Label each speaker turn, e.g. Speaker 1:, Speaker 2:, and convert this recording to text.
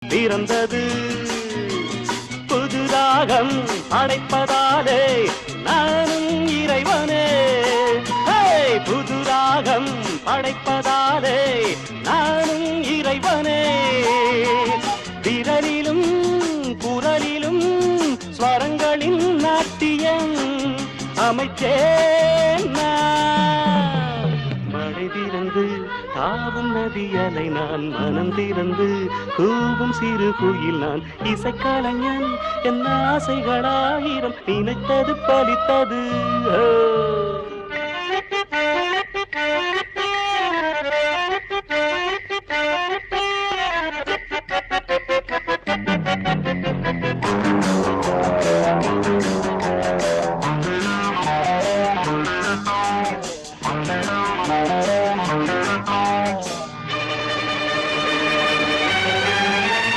Speaker 1: பிறந்தது புது ராகம் அடைப்பதாலே நானும் இறைவனே. புது ராகம் படைப்பதாலே நானும் இறைவனே. விரலிலும் குரலிலும் ஸ்வரங்களின் நாட்டியம் அமைச்சேன். மழை திறந்து தாவும் நதியலை நான், மனம் திறந்து கூவும் சிறு குயில் நான். இசைக்கலைஞன் என் ஆசைகளாயிரம் நினைத்தது பலித்தது.